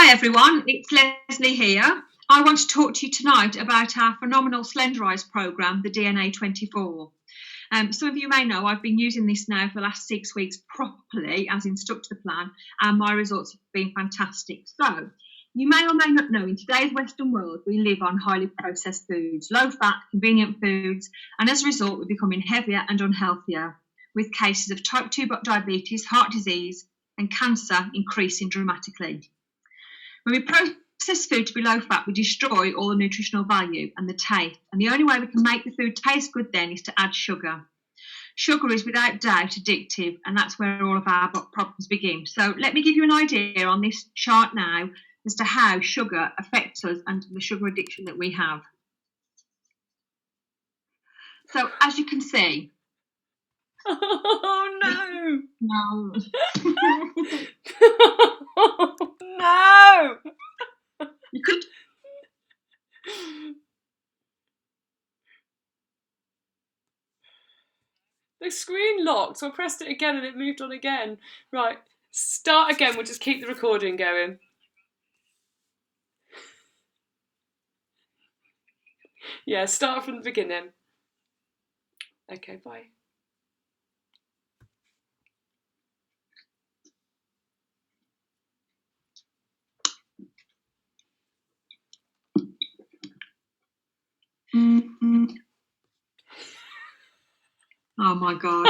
Hi everyone, it's Leslie here. I want to talk to you tonight about our phenomenal Slenderise programme, the DNA24. Some of you may know I've been using this now for the last 6 weeks properly, as in stuck to the plan, and my results have been fantastic. So, you may or may not know, in today's Western world, we live on highly processed foods, low-fat, convenient foods, and as a result, we're becoming heavier and unhealthier, with cases of type 2 diabetes, heart disease, and cancer increasing dramatically. When we process food to be low fat, we destroy all the nutritional value and the taste. And the only way we can make the food taste good then is to add sugar. Sugar is without doubt addictive, and that's where all of our problems begin. So let me give you an idea on this chart now as to how sugar affects us and the sugar addiction that we have. So as you can see. Oh no! No. No! You could. The screen locked, so I pressed it again and it moved on again. Right, start again, we'll just keep the recording going. Yeah, start from the beginning. Okay, bye. Mm-hmm. Oh my God.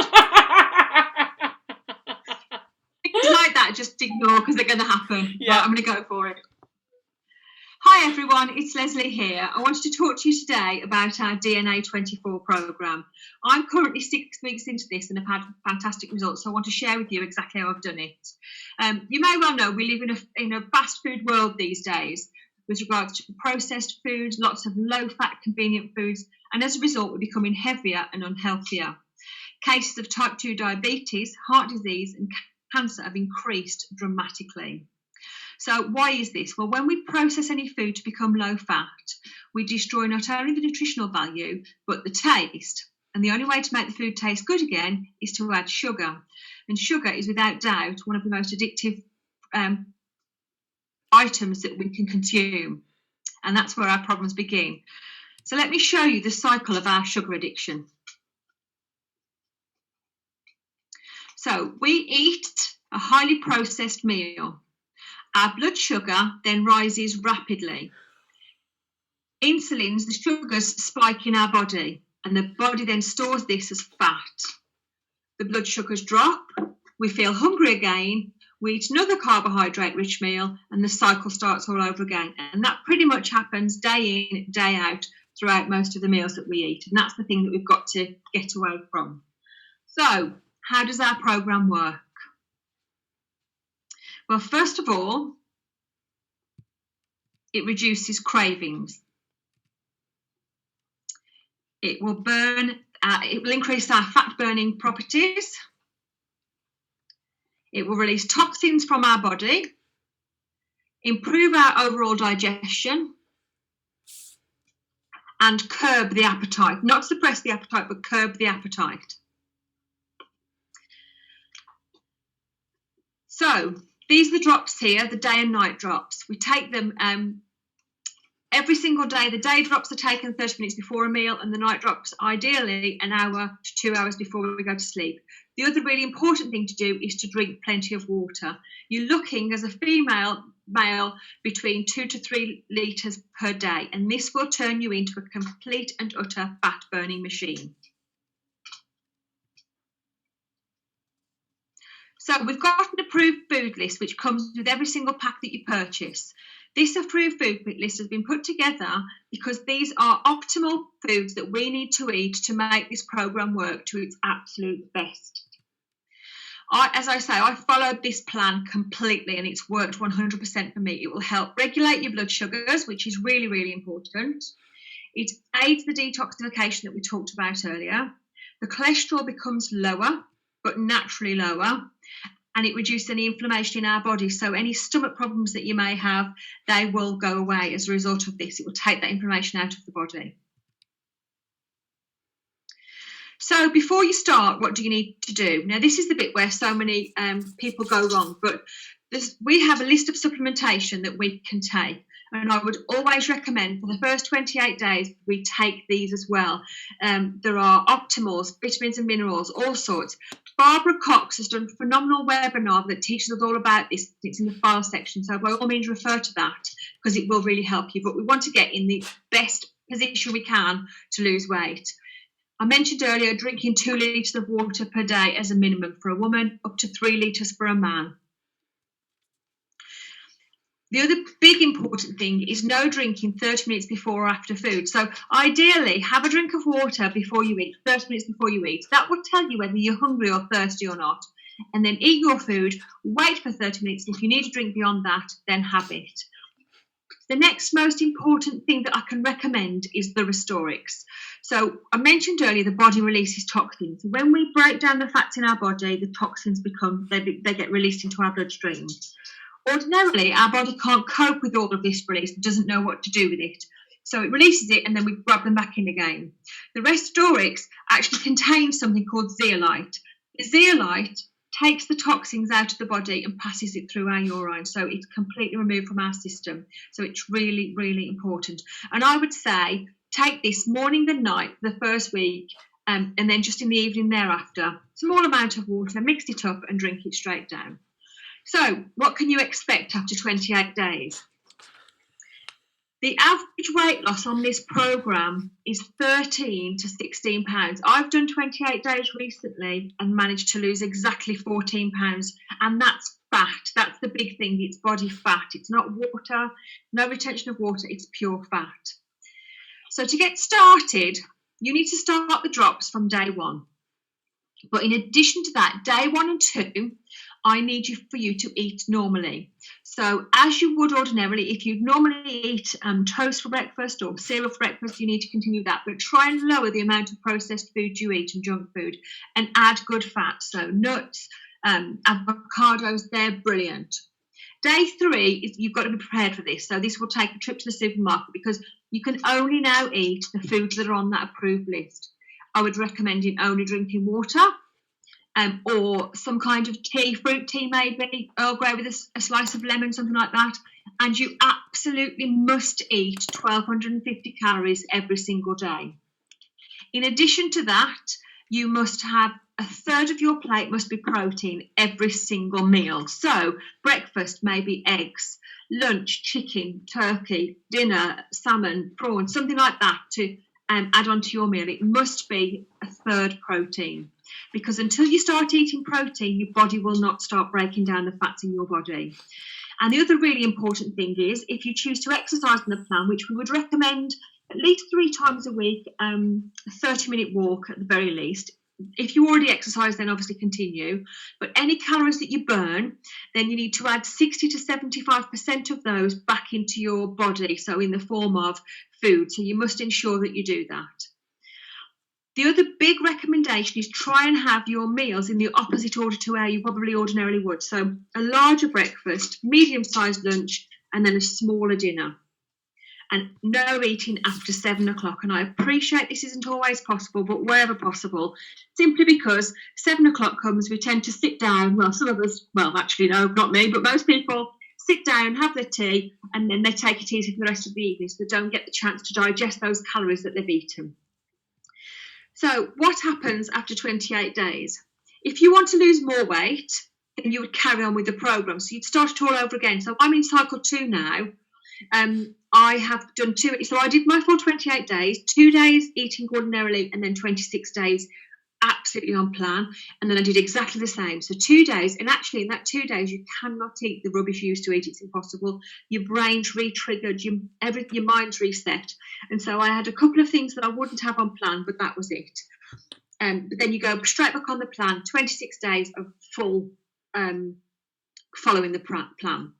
Things like that, just ignore because they're going to happen. Yeah. Right, I'm going to go for it. Hi everyone, it's Leslie here. I wanted to talk to you today about our DNA24 programme. I'm currently 6 weeks into this and have had fantastic results, so I want to share with you exactly how I've done it. You may well know we live in a fast food world these days with regards to processed foods, lots of low-fat convenient foods, and as a result we're becoming heavier and unhealthier. Cases of type 2 diabetes, heart disease and cancer have increased dramatically. So why is this? Well, when we process any food to become low fat, we destroy not only the nutritional value, but the taste. And the only way to make the food taste good again is to add sugar. And sugar is without doubt one of the most addictive items that we can consume. And that's where our problems begin. So let me show you the cycle of our sugar addiction. So we eat a highly processed meal. Our blood sugar then rises rapidly. Insulin's the sugars spike in our body, and the body then stores this as fat. The blood sugars drop, we feel hungry again, we eat another carbohydrate-rich meal, and the cycle starts all over again. And that pretty much happens day in, day out throughout most of the meals that we eat. And that's the thing that we've got to get away from. So, how does our programme work? Well, first of all, it reduces cravings. It will increase our fat burning properties. It will release toxins from our body, improve our overall digestion, and curb the appetite. Not suppress the appetite, but curb the appetite. So these are the drops here, the day and night drops. We take them every single day. The day drops are taken 30 minutes before a meal, and the night drops ideally an hour to 2 hours before we go to sleep. The other really important thing to do is to drink plenty of water. You're looking, as a male, between 2 to 3 litres per day, and this will turn you into a complete and utter fat burning machine. So we've got an approved food list which comes with every single pack that you purchase. This approved food list has been put together because these are optimal foods that we need to eat to make this programme work to its absolute best. As I say, I followed this plan completely and it's worked 100% for me. It will help regulate your blood sugars, which is really, really important. It aids the detoxification that we talked about earlier. The cholesterol becomes lower, but naturally lower, and it reduces any inflammation in our body. So any stomach problems that you may have, they will go away as a result of this. It will take that inflammation out of the body. So before you start, what do you need to do? Now, this is the bit where so many people go wrong, but we have a list of supplementation that we can take, and I would always recommend for the first 28 days we take these as well. There are Optimals, vitamins and minerals, all sorts. Barbara Cox has done a phenomenal webinar that teaches us all about this. It's in the file section, so by all means refer to that because it will really help you. But we want to get in the best position we can to lose weight. I mentioned earlier drinking 2 litres of water per day as a minimum for a woman, up to 3 litres for a man. The other big important thing is no drinking 30 minutes before or after food. So ideally, have a drink of water before you eat, 30 minutes before you eat. That will tell you whether you're hungry or thirsty or not. And then eat your food, wait for 30 minutes. If you need a drink beyond that, then have it. The next most important thing that I can recommend is the Restorix. So I mentioned earlier the body releases toxins. When we break down the fats in our body, the toxins they get released into our bloodstream. Ordinarily, our body can't cope with all of this release, it doesn't know what to do with it. So it releases it and then we grab them back in again. The Restorix actually contains something called zeolite. The zeolite takes the toxins out of the body and passes it through our urine. So it's completely removed from our system. So it's really, really important. And I would say take this morning and night the first week and then just in the evening thereafter, small amount of water, mix it up and drink it straight down. So what can you expect after 28 days? The average weight loss on this programme is 13 to 16 pounds. I've done 28 days recently and managed to lose exactly 14 pounds. And that's fat. That's the big thing. It's body fat. It's not water, no retention of water. It's pure fat. So to get started, you need to start the drops from day 1. But in addition to that, day 1 and 2, I need for you to eat normally. So as you would ordinarily, if you normally eat toast for breakfast or cereal for breakfast, you need to continue that. But try and lower the amount of processed food you eat and junk food and add good fat. So nuts, avocados, they're brilliant. Day 3, you've got to be prepared for this. So this will take a trip to the supermarket because you can only now eat the foods that are on that approved list. I would recommend only drinking water. Or some kind of tea, fruit tea maybe, Earl Grey with a slice of lemon, something like that. And you absolutely must eat 1,250 calories every single day. In addition to that, you must have a third of your plate must be protein every single meal. So breakfast, maybe eggs, lunch, chicken, turkey, dinner, salmon, prawns, something like that to add on to your meal. It must be a third protein. Because until you start eating protein, your body will not start breaking down the fats in your body. And the other really important thing is if you choose to exercise on the plan, which we would recommend at least 3 times a week, a 30-minute walk at the very least. If you already exercise, then obviously continue. But any calories that you burn, then you need to add 60 to 75% of those back into your body, so in the form of food. So you must ensure that you do that. The other big recommendation is try and have your meals in the opposite order to how you probably ordinarily would. So a larger breakfast, medium-sized lunch, and then a smaller dinner. And no eating after 7 o'clock. And I appreciate this isn't always possible, but wherever possible, simply because 7 o'clock comes, we tend to sit down. Well, some of us, well, actually, no, not me, but most people sit down, have their tea, and then they take it easy for the rest of the evening, so they don't get the chance to digest those calories that they've eaten. So what happens after 28 days? If you want to lose more weight, then you would carry on with the programme. So you'd start it all over again. So I'm in cycle 2 now. I have done 2. So I did my full 28 days, 2 days eating ordinarily, and then 26 days absolutely on plan. And then I did exactly the same. So 2 days. And actually in that 2 days, you cannot eat the rubbish you used to eat. It's impossible. Your brain's re-triggered, your mind's reset. And so I had a couple of things that I wouldn't have on plan, but that was it. But then you go straight back on the plan, 26 days of full following the plan.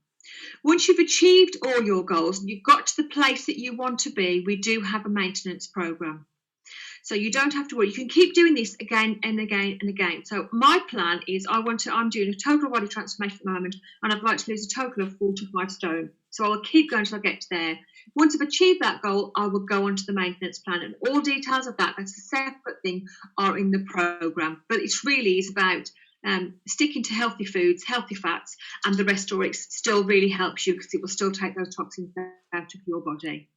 Once you've achieved all your goals and you've got to the place that you want to be, we do have a maintenance programme. So you don't have to worry. You can keep doing this again and again and again. So my plan is I'm doing a total body transformation at the moment, and I'd like to lose a total of 4 to 5 stone. So I'll keep going until I get to there. Once I've achieved that goal, I will go on to the maintenance plan, and all details of that, that's a separate thing, are in the programme. But it really is about sticking to healthy foods, healthy fats, and the Restorix still really helps you because it will still take those toxins out of your body.